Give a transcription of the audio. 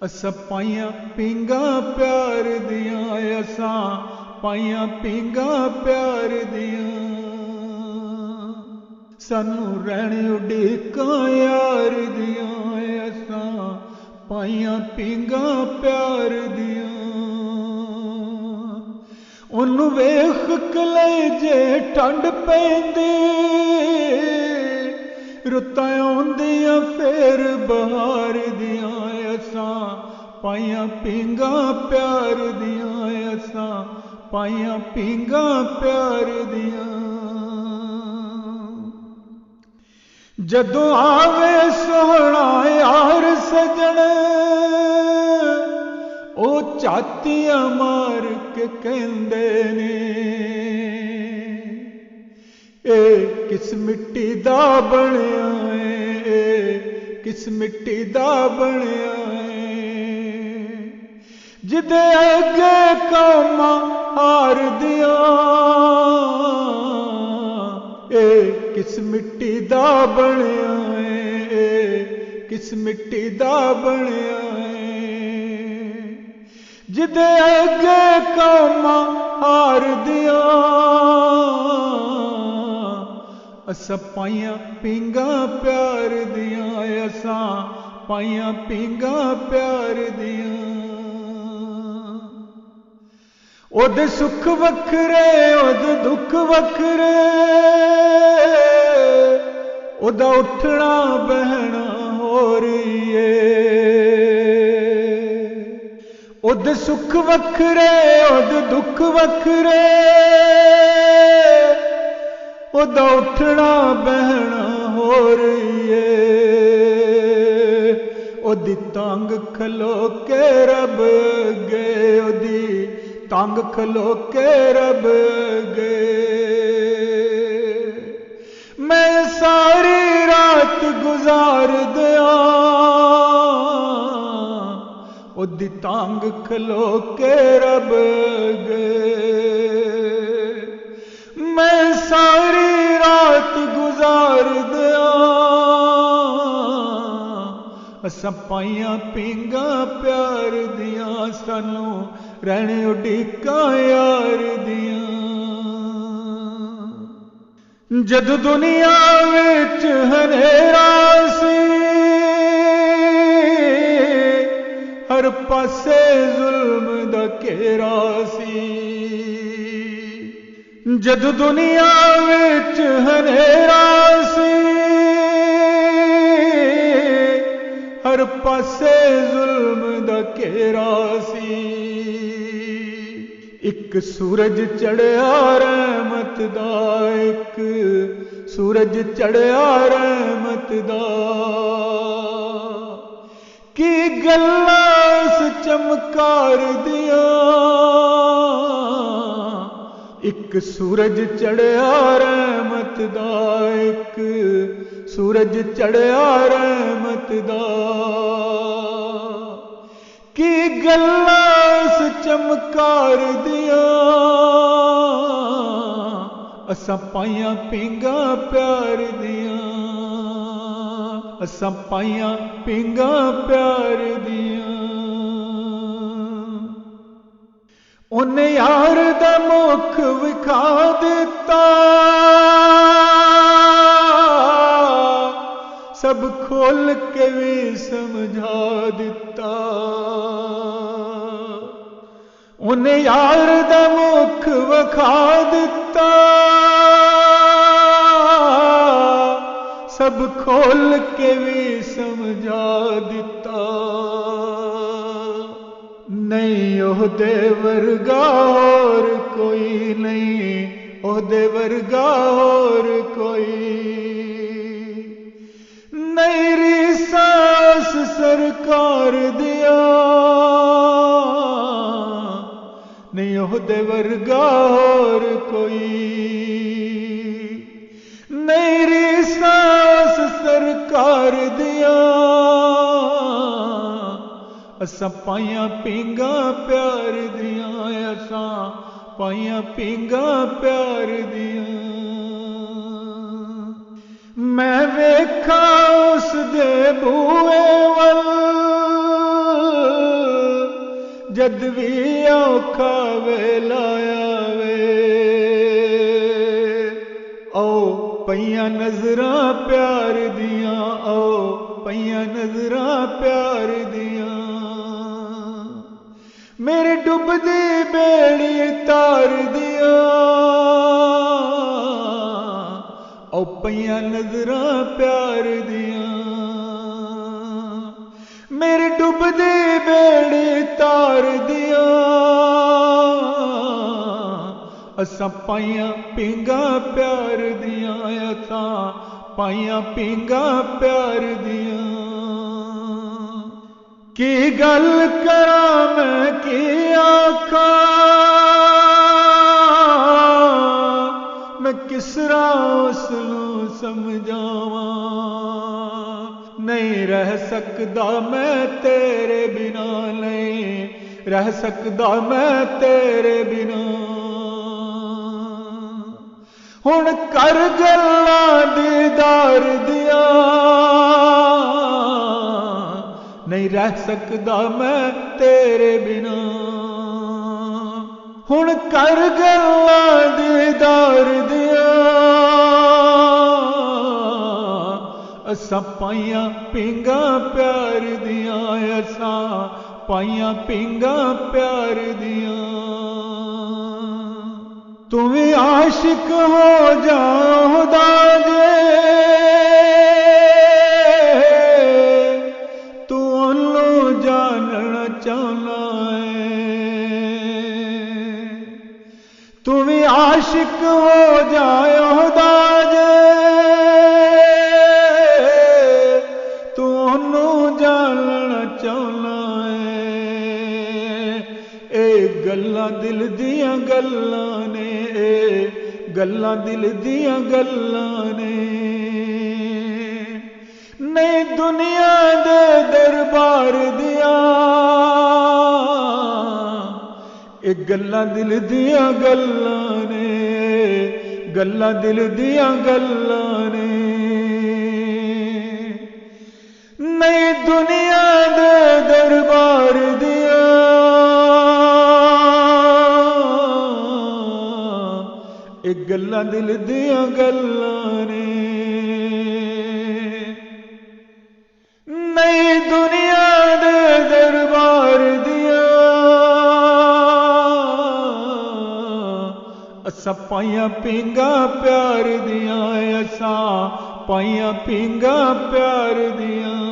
असां पाइयां पींगा प्यार दियां, असां पाइयां पींगा प्यार दियां, सानू रहण उड़ीकां यार दियां, असां पाइयां पींगा प्यार दियां। उन्नू वेख कलेजे ठंड पैंदी, रुतां आउंदियां फेर बहार दियां, असां पाइयां पींगा प्यार दियां, असां पाइयां पींगा प्यार दियां। जदों आवे सोहना यार सजण, ओ झातियां मार के कहंदे ने, ए किस मिट्टी दा बणिया ए किस मिट्टी दा बणिया है, जिदे अगे कौमां हार दियां, ए किस मिट्टी दा बणिया है, किस मिट्टी दा बणिया है, जिदे अगे कौमां हार दियां, असां पाइयां पींगा प्यार दियां, असां पाइयां पींगा प्यार दियां। ओदे सुख वखरे ओदे दुख वखरे, ओदा उठना बहना हो रही है, ओदे सुख वखरे ओदे दुख वखरे, ओदा उठना बहना हो रही है, ओदी तांग खलो के रब गए, ओदी तांग खलो के रब गए। मैं सारी रात गुजार दिया, ओदी तांग खलो के रब गए। मैं सारी रात गुजार दिया, असां पाइयां पींगा प्यार दियां, सानू रहण उड़ीकां यार दियां। जद दुनिया विच हनेरा सी, हर पासे जुल्म दा घेरा सी, जद दुनिया विच हनेरा सी, हर पासे जुल्म दा घेरा सी, एक सूरज चढ़िया रहमत दा, एक सूरज चढ़िया रहमत दा, की गल्लां उस चमकार दिया, एक सूरज चढ़िया रहमत दा, एक सूरज चढ़िया रहमत दा, की गल्लां उस चमकार दिया, असां पाइयां पींगा प्यार दियां, असां पाइयां पींगा प्यार दियां। उन्हें यार दा मुख विखा दिता, सब खोल के भी समझा दिता, उन्हें यार दा मुख विखा दिता, सब खोल के भी समझा दिता। नहीं ओहदे वर्गा और कोई नहीं, ओहदे वर्गा और कोई नहीं, रिसास सरकार दिया, नहीं ओहदे वर्गा और कोई नहीं, रिसास सरकार दिया, असां पाइयां पींगा प्यार दियां, असां पाइयां पींगा प्यार दियां। मैं वेखा उस दे बूए वल, जद भी औखा वेला आवे ओ पईयां नजरां प्यार दियां ओ पईयां नजरां प्यार दियां मेरे डुबदी बेड़ी तार दियां ओ पईयां नजरां प्यार दियां मेरे डुबदी बेड़ी तार दियां असां पाइयां पींगा प्यार दियां असां पाइयां पींगा प्यार दियां की गल करां मैं की आखां मैं किसरा उसनू समझावां नहीं रह सकदा मैं तेरे बिना नहीं रह सकदा मैं तेरे बिना हुण कर गल्लां दीदार दियां नहीं रह सकदा मैं तेरे बिना हुण कर गल्लां दीदार दियां असां पाइयां पींगा प्यार दियां असां पाइयां पींगा प्यार दियां तू भी आशिक हो जाओदा जे तू ओनू जानना चाहना है तू भी आशिक हो जाओदा जे तू ओनू जानना चाहना है ए गल्लां दिल दियां गल्लां ने गल्लां दिल दियां गल्लां ने नहीं दुनिया दे दरबार दियां ए गल्लां दिल दियां गल्लां ने गल्लां दिल दियां गल्लां ने नहीं दुनिया दे दरबार दियां एक गल्लां दिल दियां गल्लां ने नहीं दुनिया दे दरबार दियां असां पाइयां पींगा प्यार दियां असां पाइयां पींगा प्यार दियां